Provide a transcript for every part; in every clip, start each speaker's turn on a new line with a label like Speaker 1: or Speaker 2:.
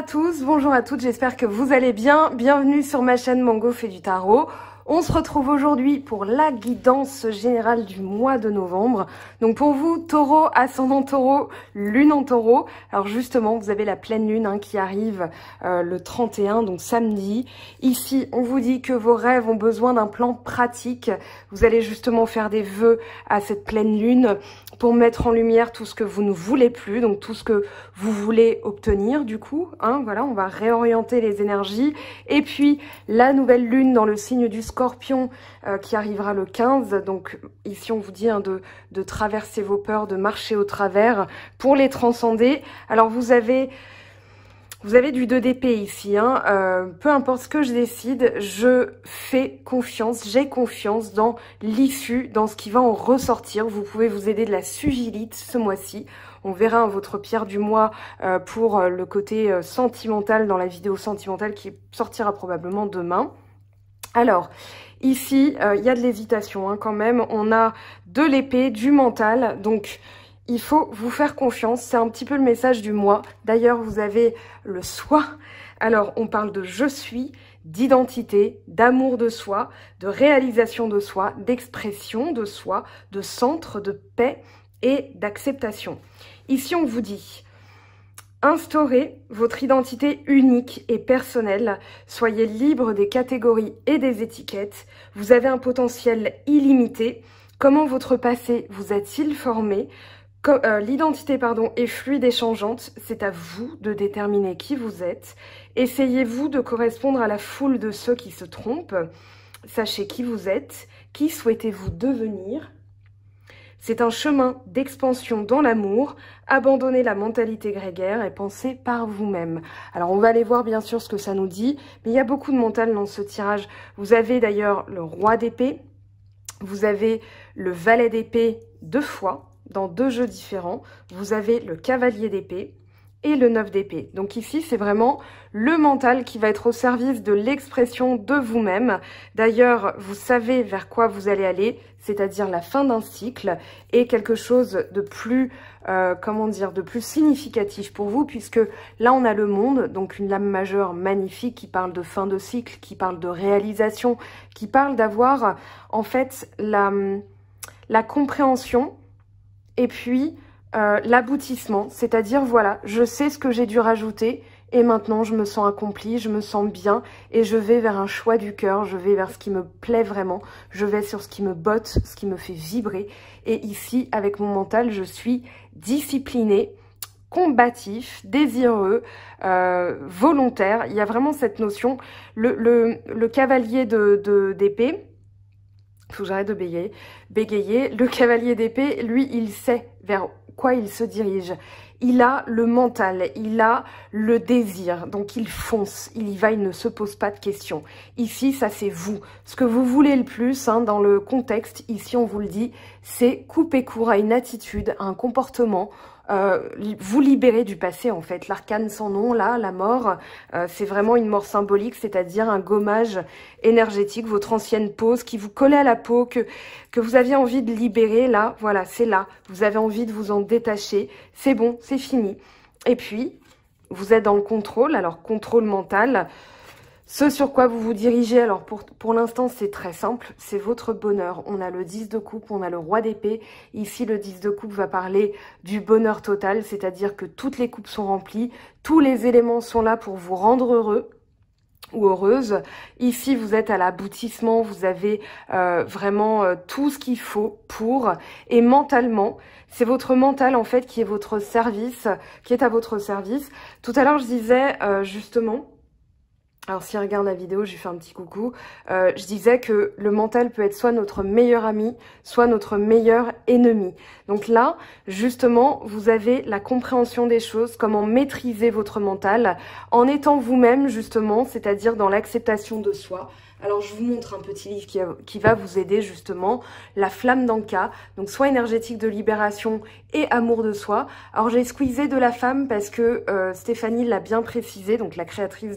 Speaker 1: à tous, bonjour à toutes, j'espère que vous allez bien. Bienvenue sur ma chaîne Mango fait du tarot. On se retrouve aujourd'hui pour la guidance générale du mois de novembre. Donc pour vous, taureau, ascendant taureau, lune en taureau. Alors justement, vous avez la pleine lune qui arrive le 31, donc samedi. Ici, on vous dit que vos rêves ont besoin d'un plan pratique. Vous allez justement faire des vœux à cette pleine lune pour mettre en lumière tout ce que vous ne voulez plus, donc tout ce que vous voulez obtenir du coup. Voilà, on va réorienter les énergies. Et puis, la nouvelle lune dans le signe du Scorpion qui arrivera le 15. Donc ici, on vous dit de traverser vos peurs, de marcher au travers pour les transcender. Alors, vous avez du 2 d'épée ici, peu importe ce que je décide, je fais confiance, j'ai confiance dans l'issue, dans ce qui va en ressortir. Vous pouvez vous aider de la Sugilite ce mois-ci. On verra votre pierre du mois pour le côté sentimental dans la vidéo sentimentale qui sortira probablement demain. Alors, ici, il y a de l'hésitation quand même. On a de l'épée, du mental, donc il faut vous faire confiance, c'est un petit peu le message du mois. D'ailleurs, vous avez le soi. Alors, on parle de je suis, d'identité, d'amour de soi, de réalisation de soi, d'expression de soi, de centre, de paix et d'acceptation. Ici, on vous dit, instaurez votre identité unique et personnelle. Soyez libre des catégories et des étiquettes. Vous avez un potentiel illimité. Comment votre passé vous a-t-il formé ? L'identité est fluide et changeante, c'est à vous de déterminer qui vous êtes. Essayez-vous de correspondre à la foule de ceux qui se trompent. Sachez qui vous êtes, qui souhaitez-vous devenir. C'est un chemin d'expansion dans l'amour. Abandonnez la mentalité grégaire et pensez par vous-même. Alors on va aller voir bien sûr ce que ça nous dit, mais il y a beaucoup de mental dans ce tirage. Vous avez d'ailleurs le roi d'épée, vous avez le valet d'épée 2 fois, dans 2 jeux différents, vous avez le cavalier d'épée et le 9 d'épée. Donc ici, c'est vraiment le mental qui va être au service de l'expression de vous-même. D'ailleurs, vous savez vers quoi vous allez aller, c'est-à-dire la fin d'un cycle et quelque chose de plus, de plus significatif pour vous, puisque là, on a le monde, donc une lame majeure magnifique qui parle de fin de cycle, qui parle de réalisation, qui parle d'avoir, en fait, la compréhension. Et puis, l'aboutissement, c'est-à-dire, voilà, je sais ce que j'ai dû rajouter et maintenant je me sens accomplie, je me sens bien et je vais vers un choix du cœur, je vais vers ce qui me plaît vraiment, je vais sur ce qui me botte, ce qui me fait vibrer. Et ici, avec mon mental, je suis disciplinée, combatif, désireux, volontaire. Il y a vraiment cette notion, le cavalier d'épée, faut que j'arrête de bégayer. Le cavalier d'épée, lui, il sait vers quoi il se dirige. Il a le mental, il a le désir, donc il fonce, il y va, il ne se pose pas de questions. Ici, ça c'est vous. Ce que vous voulez le plus dans le contexte, ici on vous le dit, c'est couper court à une attitude, à un comportement, vous libérer du passé en fait. L'arcane sans nom, là, la mort, c'est vraiment une mort symbolique, c'est-à-dire un gommage énergétique, votre ancienne peau, ce qui vous collait à la peau, que vous aviez envie de libérer, là, voilà, c'est là. Vous avez envie de vous en détacher, c'est bon, c'est fini. Et puis, vous êtes dans le contrôle, alors contrôle mental. Ce sur quoi vous vous dirigez, alors pour l'instant c'est très simple, c'est votre bonheur. On a le 10 de coupe, on a le roi d'épée. Ici le 10 de coupe va parler du bonheur total, c'est-à-dire que toutes les coupes sont remplies, tous les éléments sont là pour vous rendre heureux ou heureuse. Ici vous êtes à l'aboutissement, vous avez vraiment tout ce qu'il faut pour, et mentalement, c'est votre mental en fait qui est votre service, qui est à votre service. Tout à l'heure je disais justement, alors si elle regarde la vidéo, je lui fais un petit coucou. Je disais que le mental peut être soit notre meilleur ami, soit notre meilleur ennemi. Donc là, justement, vous avez la compréhension des choses, comment maîtriser votre mental en étant vous-même, justement, c'est-à-dire dans l'acceptation de soi. Alors, je vous montre un petit livre qui va vous aider, justement, La flamme d'Anka, donc soit énergétique de libération et amour de soi. Alors, j'ai squeezé de la femme parce que Stéphanie l'a bien précisé, donc la créatrice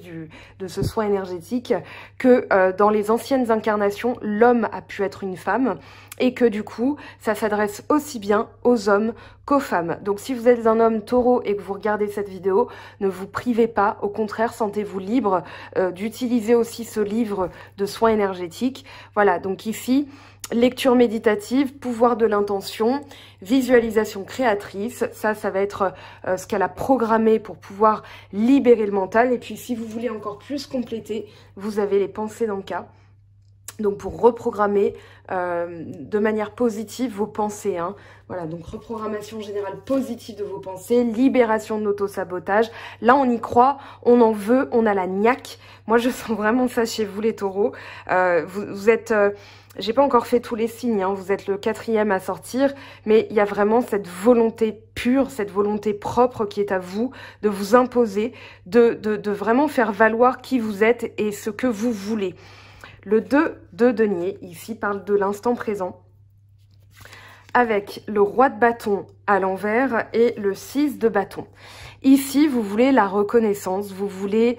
Speaker 1: de ce soin énergétique, que dans les anciennes incarnations, l'homme a pu être une femme et que du coup, ça s'adresse aussi bien aux hommes qu'aux femmes. Donc si vous êtes un homme taureau et que vous regardez cette vidéo, ne vous privez pas, au contraire, sentez-vous libre d'utiliser aussi ce livre de soins énergétiques. Voilà, donc ici, lecture méditative, pouvoir de l'intention, visualisation créatrice, ça va être ce qu'elle a programmé pour pouvoir libérer le mental. Et puis si vous voulez encore plus compléter, vous avez les pensées dans le cas. Donc pour reprogrammer de manière positive vos pensées. Hein. Voilà, donc reprogrammation générale positive de vos pensées, libération de l'auto-sabotage. Là, on y croit, on en veut, on a la niaque. Moi, je sens vraiment ça chez vous, les taureaux. Vous êtes... j'ai pas encore fait tous les signes, hein, vous êtes le 4e à sortir, mais il y a vraiment cette volonté pure, cette volonté propre qui est à vous, de vous imposer, de vraiment faire valoir qui vous êtes et ce que vous voulez. Le 2 de denier, ici, parle de l'instant présent, avec le roi de bâton à l'envers et le 6 de bâton. Ici, vous voulez la reconnaissance, vous voulez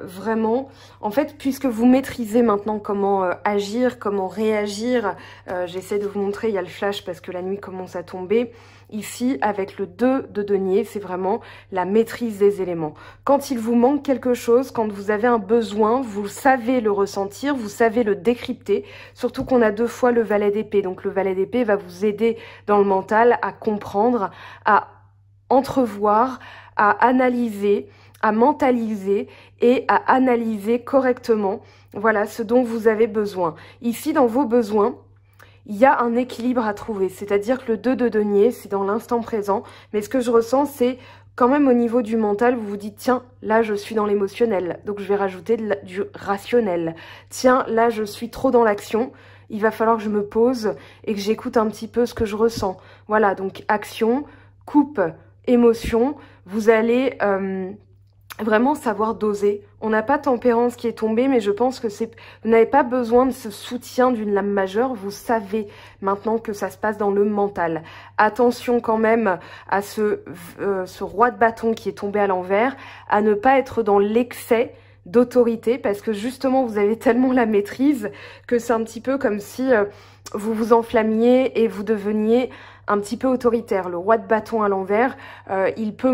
Speaker 1: vraiment, en fait, puisque vous maîtrisez maintenant comment agir, comment réagir, j'essaie de vous montrer, il y a le flash parce que la nuit commence à tomber. Ici, avec le 2 de denier, c'est vraiment la maîtrise des éléments. Quand il vous manque quelque chose, quand vous avez un besoin, vous savez le ressentir, vous savez le décrypter, surtout qu'on a 2 fois le valet d'épée. Donc le valet d'épée va vous aider dans le mental à comprendre, à entrevoir, à analyser, à mentaliser et à analyser correctement, voilà, ce dont vous avez besoin. Ici, dans vos besoins, il y a un équilibre à trouver, c'est-à-dire que le 2 de denier, c'est dans l'instant présent, mais ce que je ressens, c'est quand même au niveau du mental, vous vous dites, tiens, là, je suis dans l'émotionnel, donc je vais rajouter du rationnel. Tiens, là, je suis trop dans l'action, il va falloir que je me pose et que j'écoute un petit peu ce que je ressens. Voilà, donc action, coupe, émotion, vous allez... vraiment savoir doser. On n'a pas tempérance qui est tombée, mais je pense que vous n'avez pas besoin de ce soutien d'une lame majeure. Vous savez maintenant que ça se passe dans le mental. Attention quand même à ce roi de bâton qui est tombé à l'envers, à ne pas être dans l'excès d'autorité, parce que justement vous avez tellement la maîtrise que c'est un petit peu comme si vous vous enflammiez et vous deveniez un petit peu autoritaire. Le roi de bâton à l'envers, il peut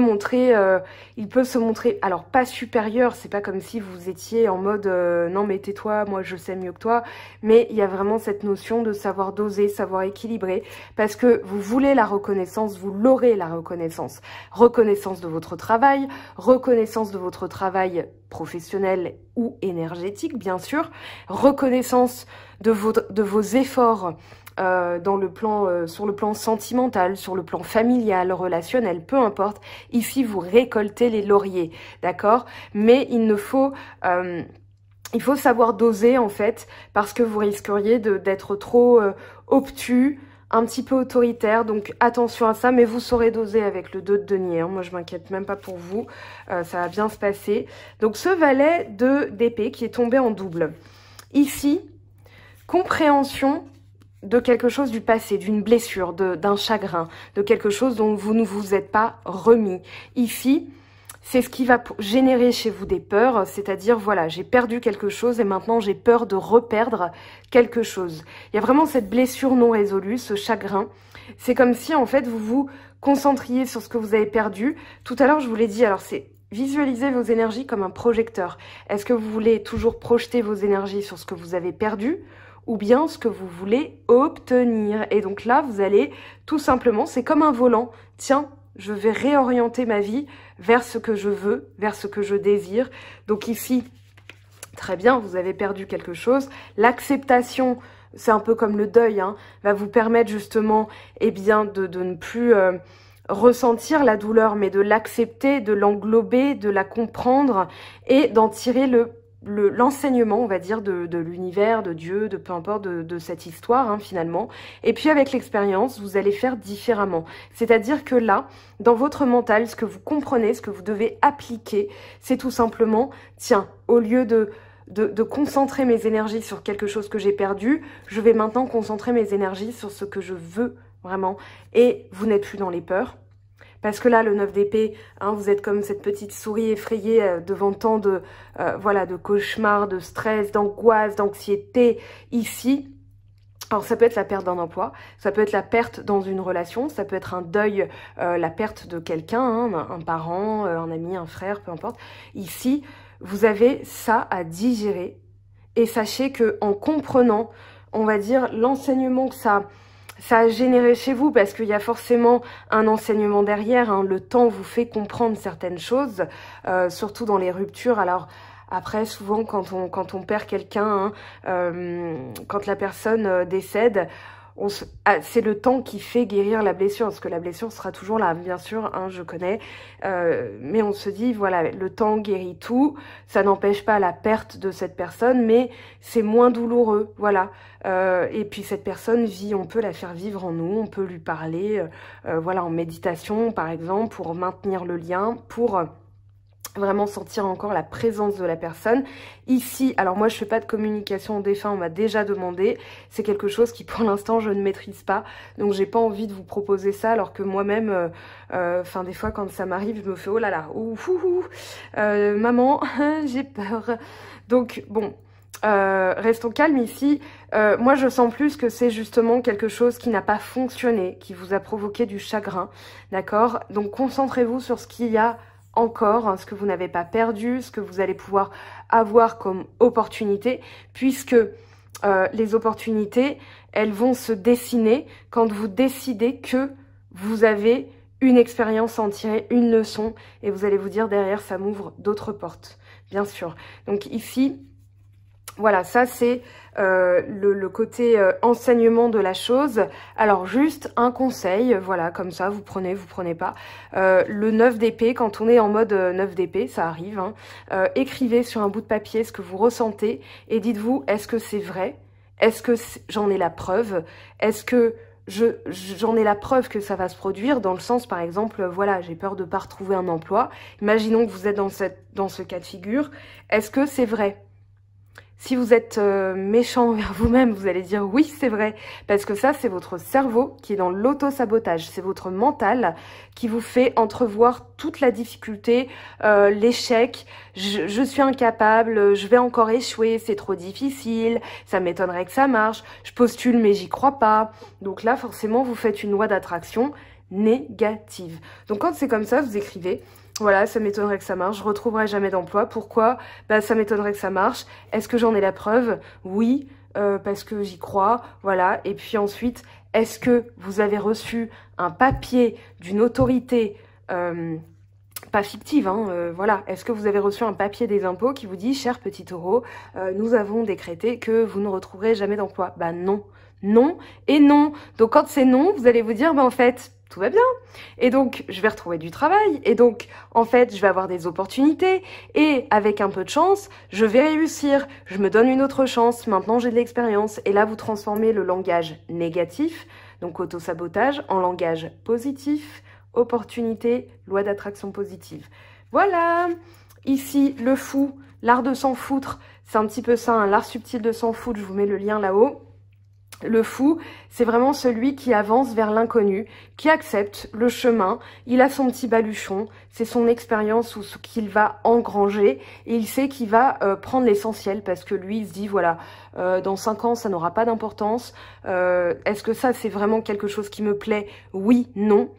Speaker 1: se montrer, alors pas supérieur, c'est pas comme si vous étiez en mode non mais tais-toi, moi je sais mieux que toi, mais il y a vraiment cette notion de savoir doser, savoir équilibrer, parce que vous voulez la reconnaissance, vous l'aurez la reconnaissance. Reconnaissance de votre travail, reconnaissance de votre travail professionnel ou énergétique bien sûr, reconnaissance de vos efforts dans le plan, sur le plan sentimental, sur le plan familial, relationnel, peu importe. Ici, vous récoltez les lauriers, d'accord? Mais il faut savoir doser, en fait, parce que vous risqueriez d'être trop obtus, un petit peu autoritaire, donc attention à ça, mais vous saurez doser avec le 2 de denier, hein. Moi je m'inquiète même pas pour vous, ça va bien se passer. Donc ce valet d'épée qui est tombé en double, ici, compréhension de quelque chose du passé, d'une blessure, d'un chagrin, de quelque chose dont vous ne vous êtes pas remis. Ici, c'est ce qui va générer chez vous des peurs, c'est-à-dire, voilà, j'ai perdu quelque chose et maintenant j'ai peur de reperdre quelque chose. Il y a vraiment cette blessure non résolue, ce chagrin. C'est comme si, en fait, vous vous concentriez sur ce que vous avez perdu. Tout à l'heure, je vous l'ai dit, alors c'est visualiser vos énergies comme un projecteur. Est-ce que vous voulez toujours projeter vos énergies sur ce que vous avez perdu ou bien ce que vous voulez obtenir? Et donc là, vous allez tout simplement, c'est comme un volant. Tiens, je vais réorienter ma vie vers ce que je veux, vers ce que je désire. Donc ici, très bien, vous avez perdu quelque chose. L'acceptation, c'est un peu comme le deuil, hein, va vous permettre justement eh bien, de ne plus ressentir la douleur, mais de l'accepter, de l'englober, de la comprendre et d'en tirer l'enseignement, on va dire, de l'univers, de Dieu, de peu importe, de cette histoire, hein, finalement. Et puis avec l'expérience, vous allez faire différemment. C'est-à-dire que là, dans votre mental, ce que vous comprenez, ce que vous devez appliquer, c'est tout simplement, tiens, au lieu de concentrer mes énergies sur quelque chose que j'ai perdu, je vais maintenant concentrer mes énergies sur ce que je veux vraiment. Et vous n'êtes plus dans les peurs. Parce que là, le 9 d'épée, hein, vous êtes comme cette petite souris effrayée devant tant de, voilà, de cauchemars, de stress, d'angoisse, d'anxiété. Ici, Alors ça peut être la perte d'un emploi, ça peut être la perte dans une relation, ça peut être un deuil, la perte de quelqu'un, hein, un parent, un ami, un frère, peu importe. Ici, vous avez ça à digérer et sachez que en comprenant, on va dire, l'enseignement que ça a généré chez vous, parce qu'il y a forcément un enseignement derrière, hein, le temps vous fait comprendre certaines choses, surtout dans les ruptures. Alors après, souvent, quand on perd quelqu'un, hein, quand la personne décède, c'est le temps qui fait guérir la blessure, parce que la blessure sera toujours là, bien sûr, hein, je connais, mais on se dit, voilà, le temps guérit tout, ça n'empêche pas la perte de cette personne, mais c'est moins douloureux, voilà, et puis cette personne vit, on peut la faire vivre en nous, on peut lui parler, voilà, en méditation, par exemple, pour maintenir le lien, pour vraiment sentir encore la présence de la personne. Ici, alors moi je fais pas de communication au défunt, on m'a déjà demandé, c'est quelque chose qui pour l'instant je ne maîtrise pas, donc j'ai pas envie de vous proposer ça, alors que moi-même, enfin des fois quand ça m'arrive, je me fais oh là là, maman, j'ai peur. Donc bon, restons calmes ici. Moi je sens plus que c'est justement quelque chose qui n'a pas fonctionné, qui vous a provoqué du chagrin, d'accord? Donc concentrez-vous sur ce qu'il y a encore, hein, ce que vous n'avez pas perdu, ce que vous allez pouvoir avoir comme opportunité, puisque les opportunités, elles vont se dessiner quand vous décidez que vous avez une expérience à en tirer, une leçon, et vous allez vous dire derrière, ça m'ouvre d'autres portes, bien sûr. Donc ici, voilà, ça c'est le côté enseignement de la chose. Alors juste un conseil, voilà, comme ça, vous prenez pas. Le 9 d'épée, quand on est en mode 9 d'épée, ça arrive, hein, écrivez sur un bout de papier ce que vous ressentez et dites-vous, est-ce que c'est vrai? Est-ce que j'en ai la preuve? Est-ce que j'en ai la preuve que ça va se produire, dans le sens, par exemple, voilà, j'ai peur de pas retrouver un emploi. Imaginons que vous êtes dans ce cas de figure. Est-ce que c'est vrai? Si vous êtes méchant envers vous-même, vous allez dire oui, c'est vrai. Parce que ça, c'est votre cerveau qui est dans l'auto-sabotage. C'est votre mental qui vous fait entrevoir toute la difficulté, l'échec. Je suis incapable, je vais encore échouer, c'est trop difficile, ça m'étonnerait que ça marche. Je postule mais j'y crois pas. Donc là, forcément, vous faites une loi d'attraction négative. Donc quand c'est comme ça, vous écrivez... Voilà, ça m'étonnerait que ça marche, je retrouverai jamais d'emploi. Pourquoi? Bah, ça m'étonnerait que ça marche. Est-ce que j'en ai la preuve? Oui, parce que j'y crois, voilà. Et puis ensuite, est-ce que vous avez reçu un papier d'une autorité, pas fictive, hein, voilà. Est-ce que vous avez reçu un papier des impôts qui vous dit, cher petit taureau, nous avons décrété que vous ne retrouverez jamais d'emploi? Bah non, non et non. Donc quand c'est non, vous allez vous dire, bah en fait... tout va bien. Et donc, je vais retrouver du travail. Et donc, en fait, je vais avoir des opportunités. Et avec un peu de chance, je vais réussir. Je me donne une autre chance. Maintenant, j'ai de l'expérience. Et là, vous transformez le langage négatif, donc auto-sabotage, en langage positif, opportunité, loi d'attraction positive. Voilà. Ici, le fou, l'art de s'en foutre. C'est un petit peu ça, hein, l'art subtil de s'en foutre. Je vous mets le lien là-haut. Le fou, c'est vraiment celui qui avance vers l'inconnu, qui accepte le chemin, il a son petit baluchon, c'est son expérience ou ce qu'il va engranger, et il sait qu'il va prendre l'essentiel, parce que lui, il se dit, voilà, dans 5 ans, ça n'aura pas d'importance, est-ce que ça, c'est vraiment quelque chose qui me plaît? Oui, non.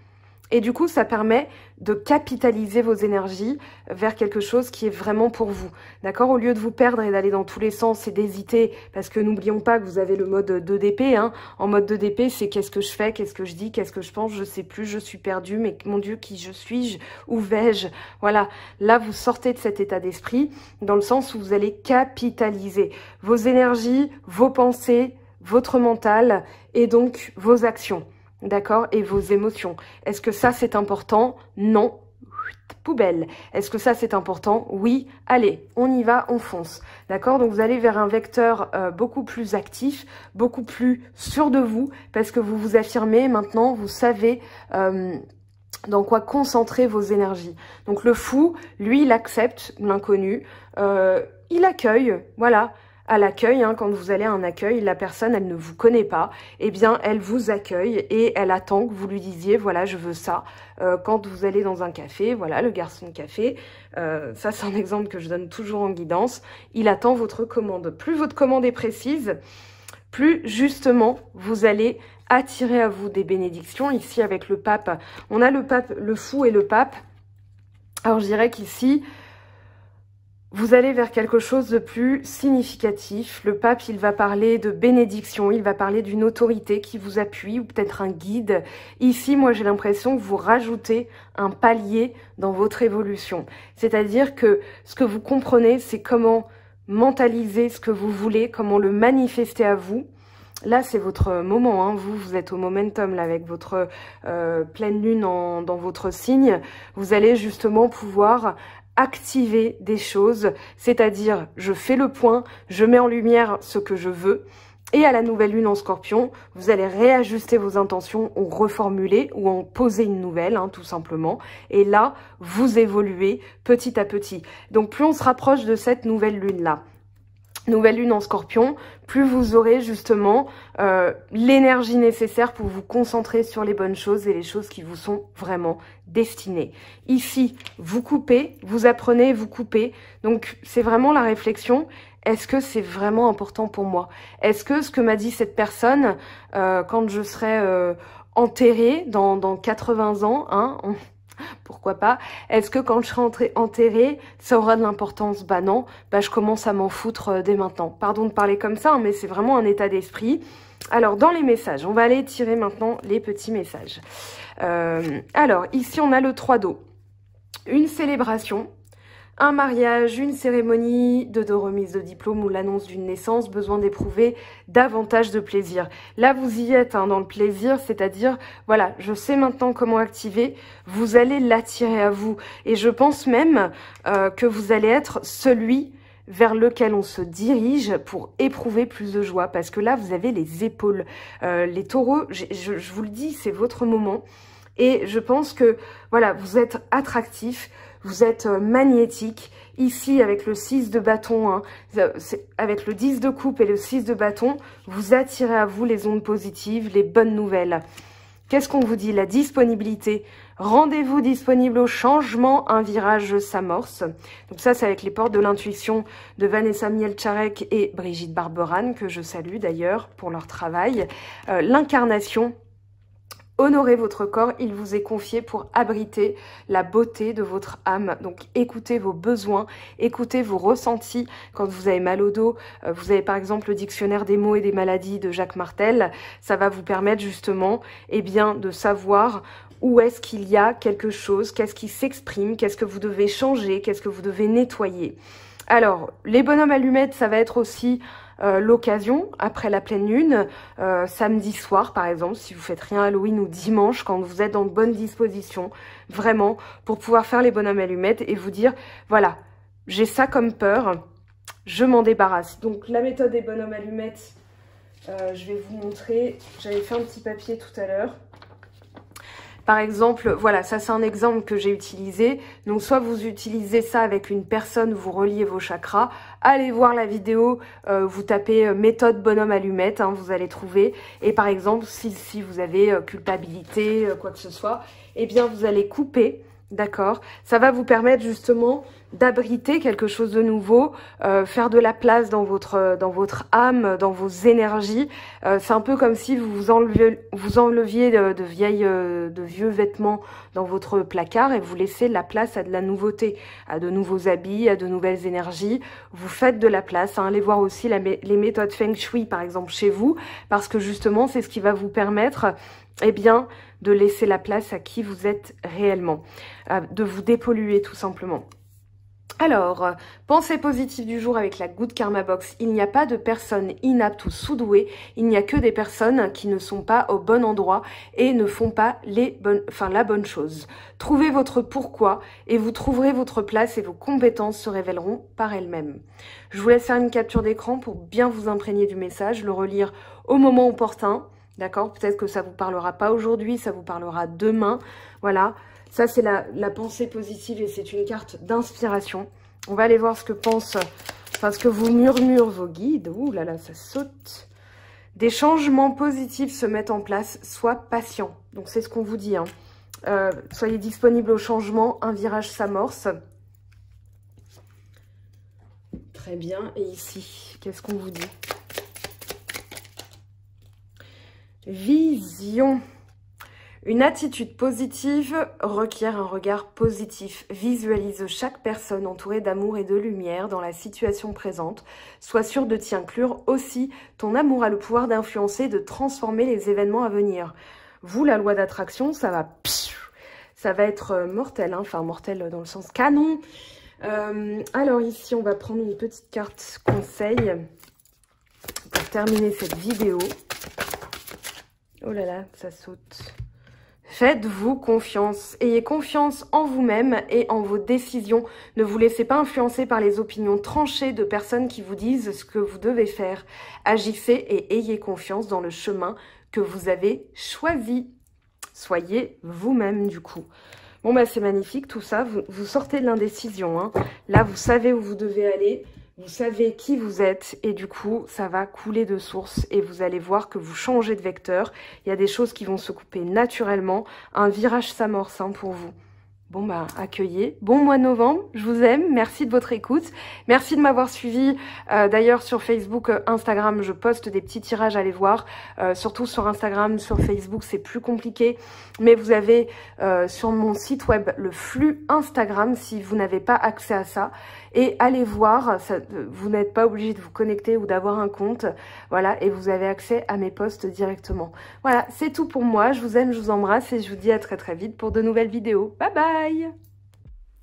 Speaker 1: Et du coup, ça permet de capitaliser vos énergies vers quelque chose qui est vraiment pour vous. D'accord? Au lieu de vous perdre et d'aller dans tous les sens et d'hésiter, parce que n'oublions pas que vous avez le mode 2DP. Hein. En mode 2DP, c'est qu'est-ce que je fais, qu'est-ce que je dis, qu'est-ce que je pense, je sais plus, je suis perdue, mais mon Dieu, qui je suis-je? Où vais-je? Voilà. Là, vous sortez de cet état d'esprit, dans le sens où vous allez capitaliser vos énergies, vos pensées, votre mental et donc vos actions. D'accord? Et vos émotions. Est-ce que ça, c'est important? Non. Poubelle. Est-ce que ça, c'est important? Oui. Allez, on y va, on fonce. D'accord? Donc, vous allez vers un vecteur beaucoup plus actif, beaucoup plus sûr de vous, parce que vous vous affirmez. Maintenant, vous savez dans quoi concentrer vos énergies. Donc, le fou, lui, il accepte l'inconnu. Il accueille, voilà. À l'accueil, hein, quand vous allez à un accueil, la personne, elle ne vous connaît pas, eh bien, elle vous accueille et elle attend que vous lui disiez, voilà, je veux ça. Quand vous allez dans un café, voilà, le garçon de café, ça c'est un exemple que je donne toujours en guidance, il attend votre commande. Plus votre commande est précise, plus justement vous allez attirer à vous des bénédictions. Ici avec le pape, on a le pape, le fou et le pape. Alors je dirais qu'ici, vous allez vers quelque chose de plus significatif. Le pape, il va parler de bénédiction, il va parler d'une autorité qui vous appuie ou peut-être un guide. Ici, moi j'ai l'impression que vous rajoutez un palier dans votre évolution. C'est-à-dire que ce que vous comprenez, c'est comment mentaliser ce que vous voulez, comment le manifester à vous. Là, c'est votre moment, hein. Vous êtes au momentum là, avec votre pleine lune dans votre signe. Vous allez justement pouvoir activer des choses, c'est-à-dire je fais le point, je mets en lumière ce que je veux. Et à la nouvelle lune en Scorpion, vous allez réajuster vos intentions ou reformuler ou en poser une nouvelle, hein, tout simplement. Et là, vous évoluez petit à petit. Donc plus on se rapproche de cette nouvelle lune-là, nouvelle lune en Scorpion, plus vous aurez justement l'énergie nécessaire pour vous concentrer sur les bonnes choses et les choses qui vous sont vraiment destinées. Ici, vous coupez, vous apprenez, vous coupez. Donc, c'est vraiment la réflexion. Est-ce que c'est vraiment important pour moi? Est-ce que ce que m'a dit cette personne, quand je serai enterrée dans 80 ans, hein, pourquoi pas? Est-ce que quand je serai enterrée, ça aura de l'importance? Bah non, bah je commence à m'en foutre dès maintenant. Pardon de parler comme ça, hein, mais c'est vraiment un état d'esprit. Alors, dans les messages, on va aller tirer maintenant les petits messages. Alors, ici, on a le 3 d'eau. Une célébration, un mariage, une cérémonie de remise de diplôme ou l'annonce d'une naissance, besoin d'éprouver davantage de plaisir. Là, vous y êtes hein, dans le plaisir, c'est-à-dire, voilà, je sais maintenant comment activer, vous allez l'attirer à vous. Et je pense même que vous allez être celui vers lequel on se dirige pour éprouver plus de joie. Parce que là, vous avez les épaules. Les taureaux, je vous le dis, c'est votre moment. Et je pense que, voilà, vous êtes attractif, vous êtes magnétique. Ici, avec le 6 de bâton, hein, avec le 10 de coupe et le 6 de bâton, vous attirez à vous les ondes positives, les bonnes nouvelles. Qu'est-ce qu'on vous dit? La disponibilité. Rendez-vous disponible au changement, un virage s'amorce. Donc ça, c'est avec les portes de l'intuition de Vanessa Mielczarek et Brigitte Barberan, que je salue d'ailleurs pour leur travail. L'incarnation. Honorez votre corps, il vous est confié pour abriter la beauté de votre âme. Donc écoutez vos besoins, écoutez vos ressentis. Quand vous avez mal au dos, vous avez par exemple le dictionnaire des mots et des maladies de Jacques Martel. Ça va vous permettre justement de savoir où est-ce qu'il y a quelque chose, qu'est-ce qui s'exprime, qu'est-ce que vous devez changer, qu'est-ce que vous devez nettoyer. Alors, les bonhommes allumettes, ça va être aussi l'occasion, après la pleine lune, samedi soir par exemple, si vous faites rien Halloween ou dimanche, quand vous êtes dans de bonnes dispositions, vraiment, pour pouvoir faire les bonhommes allumettes et vous dire, voilà, j'ai ça comme peur, je m'en débarrasse. Donc la méthode des bonhommes allumettes, je vais vous montrer, j'avais fait un petit papier tout à l'heure. Par exemple, voilà, ça c'est un exemple que j'ai utilisé. Donc soit vous utilisez ça avec une personne, vous reliez vos chakras. Allez voir la vidéo, vous tapez méthode bonhomme allumette, hein, vous allez trouver. Et par exemple, si vous avez culpabilité, quoi que ce soit, eh bien vous allez couper, d'accord? Ça va vous permettre justement d'abriter quelque chose de nouveau, faire de la place dans votre âme, dans vos énergies. C'est un peu comme si vous enleviez de vieux vêtements dans votre placard et vous laissez la place à de la nouveauté, à de nouveaux habits, à de nouvelles énergies. Vous faites de la place. Hein. Allez voir aussi les méthodes Feng Shui, par exemple, chez vous, parce que justement, c'est ce qui va vous permettre de laisser la place à qui vous êtes réellement, de vous dépolluer tout simplement. Alors, pensée positive du jour avec la Good Karma Box. Il n'y a pas de personnes inaptes ou sous-douées. Il n'y a que des personnes qui ne sont pas au bon endroit et ne font pas la bonne chose. Trouvez votre pourquoi et vous trouverez votre place et vos compétences se révéleront par elles-mêmes. Je vous laisse faire une capture d'écran pour bien vous imprégner du message, le relire au moment opportun. D'accord? Peut-être que ça vous parlera pas aujourd'hui, ça vous parlera demain. Voilà. Ça, c'est la pensée positive et c'est une carte d'inspiration. On va aller voir ce que pensent, ce que vous murmurent vos guides. Ouh là là, ça saute. Des changements positifs se mettent en place. Sois patient. Donc, c'est ce qu'on vous dit. Hein. Soyez disponible au changement. Un virage s'amorce. Très bien. Et ici, qu'est-ce qu'on vous dit? Vision. Une attitude positive requiert un regard positif. Visualise chaque personne entourée d'amour et de lumière dans la situation présente. Sois sûr de t'y inclure aussi. Ton amour a le pouvoir d'influencer, de transformer les événements à venir. Vous, la loi d'attraction, ça va être mortel, hein, enfin mortel dans le sens canon. Alors ici, on va prendre une petite carte conseil pour terminer cette vidéo. Oh là là, ça saute. Faites-vous confiance. Ayez confiance en vous-même et en vos décisions. Ne vous laissez pas influencer par les opinions tranchées de personnes qui vous disent ce que vous devez faire. Agissez et ayez confiance dans le chemin que vous avez choisi. Soyez vous-même du coup. Bon bah c'est magnifique tout ça. Vous sortez de l'indécision, hein. Là vous savez où vous devez aller. Vous savez qui vous êtes et du coup, ça va couler de source et vous allez voir que vous changez de vecteur. Il y a des choses qui vont se couper naturellement. Un virage s'amorce pour vous. Bon bah, accueillez. Bon mois de novembre, je vous aime. Merci de votre écoute. Merci de m'avoir suivi. D'ailleurs, sur Facebook, Instagram, je poste des petits tirages, allez voir. Surtout sur Instagram, sur Facebook, c'est plus compliqué. Mais vous avez sur mon site web le flux Instagram si vous n'avez pas accès à ça. Et allez voir, vous n'êtes pas obligé de vous connecter ou d'avoir un compte. Voilà, et vous avez accès à mes posts directement. Voilà, c'est tout pour moi. Je vous aime, je vous embrasse et je vous dis à très très vite pour de nouvelles vidéos. Bye bye!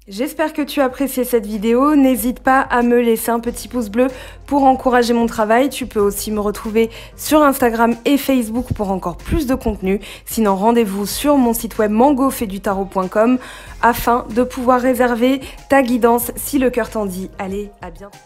Speaker 1: J'espère que tu as apprécié cette vidéo. N'hésite pas à me laisser un petit pouce bleu pour encourager mon travail. Tu peux aussi me retrouver sur Instagram et Facebook pour encore plus de contenu. Sinon, rendez-vous sur mon site web mangofaidutarot.com afin de pouvoir réserver ta guidance si le cœur t'en dit. Allez, à bientôt.